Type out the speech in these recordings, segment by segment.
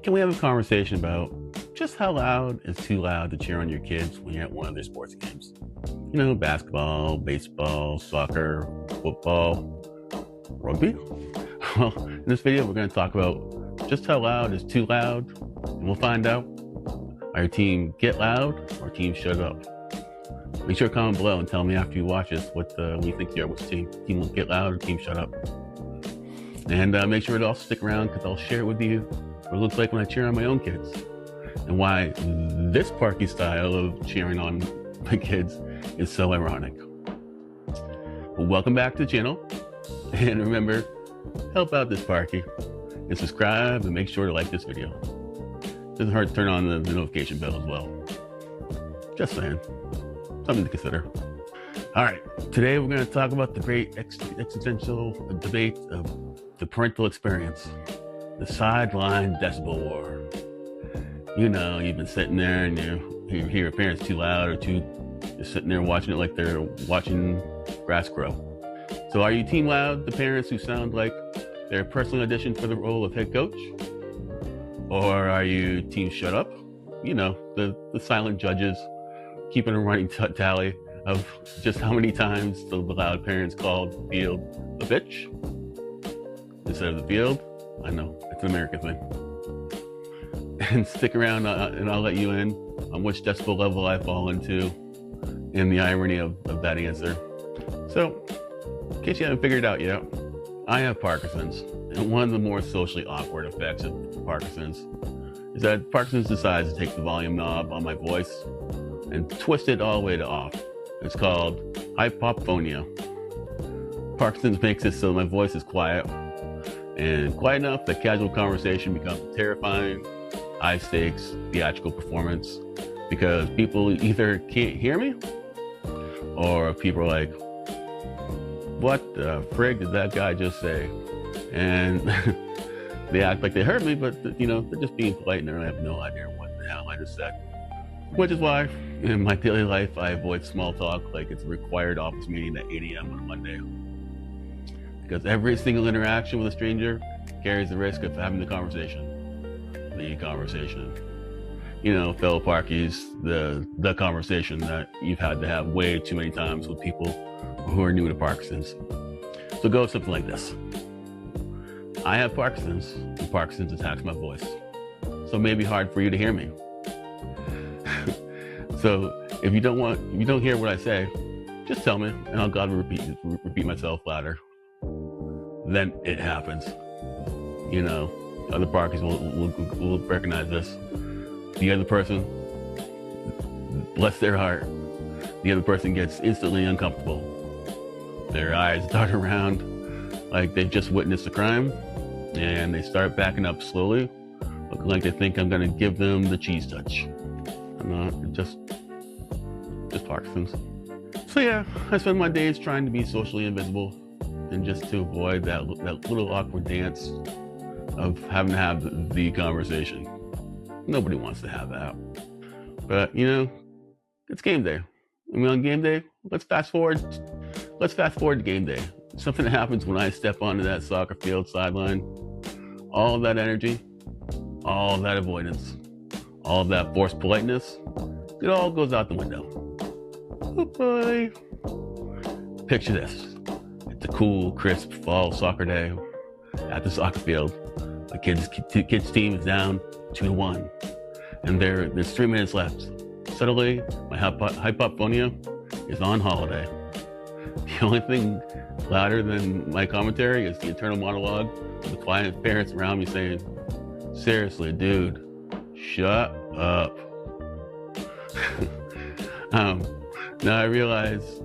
can we have a conversation about just how loud is too loud to cheer on your kids when you're at one of their sports games? You know, basketball, baseball, soccer, football, rugby. Well, in this video, we're going to talk about just how loud is too loud, and we'll find out, are your team get loud or team shut up? Make sure to comment below and tell me after you watch this what you think you're, which team will get loud or team shut up. And make sure to also stick around because I'll share it with you what it looks like when I cheer on my own kids and why this Parky style of cheering on my kids is so ironic. Well, welcome back to the channel, and remember, help out this Parky and subscribe and make sure to like this video. Doesn't hurt to turn on the notification bell as well. Just saying, something to consider. All right, today we're going to talk about the great existential debate of the parental experience, the Sideline Decibel War. You know, you've been sitting there and you hear your parents too loud or you're sitting there watching it like they're watching grass grow. So are you team loud, the parents who sound like they're personally auditioned for the role of head coach? Or are you team shut up? You know, the silent judges keeping a running tally of just how many times the loud parents called the field a bitch instead of the field. I know, it's an American thing. And stick around and I'll let you in on which decibel level I fall into and the irony of that answer. So, in case you haven't figured it out yet, I have Parkinson's. And one of the more socially awkward effects of Parkinson's is that Parkinson's decides to take the volume knob on my voice and twist it all the way to off. It's called hypophonia. Parkinson's makes it so my voice is quiet, and quiet enough that casual conversation becomes a terrifying, high-stakes theatrical performance because people either can't hear me or people are like, what the frig did that guy just say? And they act like they heard me, but you know, they're just being polite and they have no idea what the hell I just said. Which is why in my daily life I avoid small talk like it's a required office meeting at 8 a.m. on a Monday. Because every single interaction with a stranger carries the risk of having the conversation. You know, fellow Parkies, the conversation that you've had to have way too many times with people who are new to Parkinson's. So go something like this. I have Parkinson's, and Parkinson's attacks my voice. So it may be hard for you to hear me. So if you don't hear what I say, just tell me and I'll gladly repeat myself louder. Then it happens. You know, other Parkies will recognize this. The other person, bless their heart, the other person gets instantly uncomfortable. Their eyes dart around like they've just witnessed a crime, and they start backing up slowly, looking like they think I'm gonna give them the cheese touch. I'm not, just Parkinson's. So yeah, I spend my days trying to be socially invisible and just to avoid that little awkward dance of having to have the conversation. Nobody wants to have that. But you know, it's game day. I mean, on game day, let's fast forward to game day. Something that happens when I step onto that soccer field sideline. All of that energy, all of that avoidance, all of that forced politeness, it all goes out the window. Oh boy. Picture this. It's a cool, crisp fall soccer day at the soccer field. The kids team is down 2-1, and there's 3 minutes left. Suddenly, my hypophonia is on holiday. The only thing louder than my commentary is the internal monologue of the quiet parents around me saying, seriously, dude, shut up. Now I realize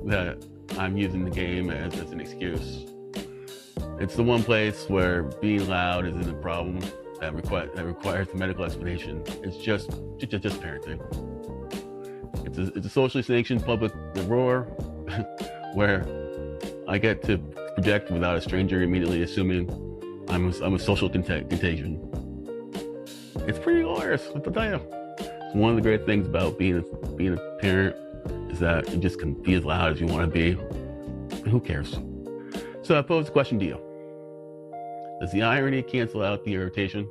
that I'm using the game as an excuse. It's the one place where being loud isn't a problem that requires a medical explanation. It's just parenting. It's a socially sanctioned public roar where I get to project without a stranger immediately assuming I'm a social contagion. It's pretty glorious, I'll tell you. It's one of the great things about being a parent is that you just can be as loud as you want to be. Who cares? So I pose the question to you. Does the irony cancel out the irritation?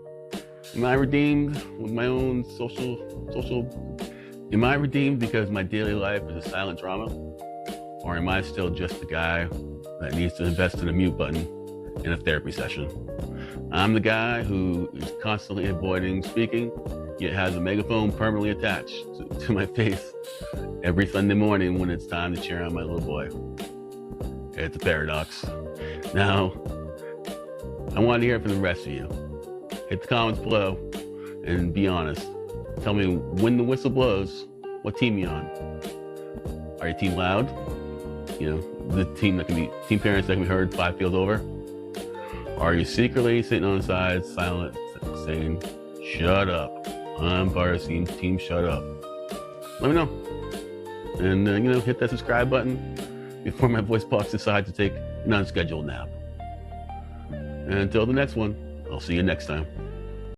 Am I redeemed with my own social? Am I redeemed because my daily life is a silent drama? Or am I still just the guy that needs to invest in a mute button in a therapy session? I'm the guy who is constantly avoiding speaking, yet has a megaphone permanently attached to my face every Sunday morning when it's time to cheer on my little boy. It's a paradox. Now, I want to hear from the rest of you. Hit the comments below and be honest. Tell me when the whistle blows, what team you on? Are you team loud? You know, the team parents that can be heard 5 fields over? Or are you secretly sitting on the side, silent, saying, shut up. I'm part of team shut up. Let me know. And, hit that subscribe button before my voice box decides to take an unscheduled nap. And until the next one, I'll see you next time.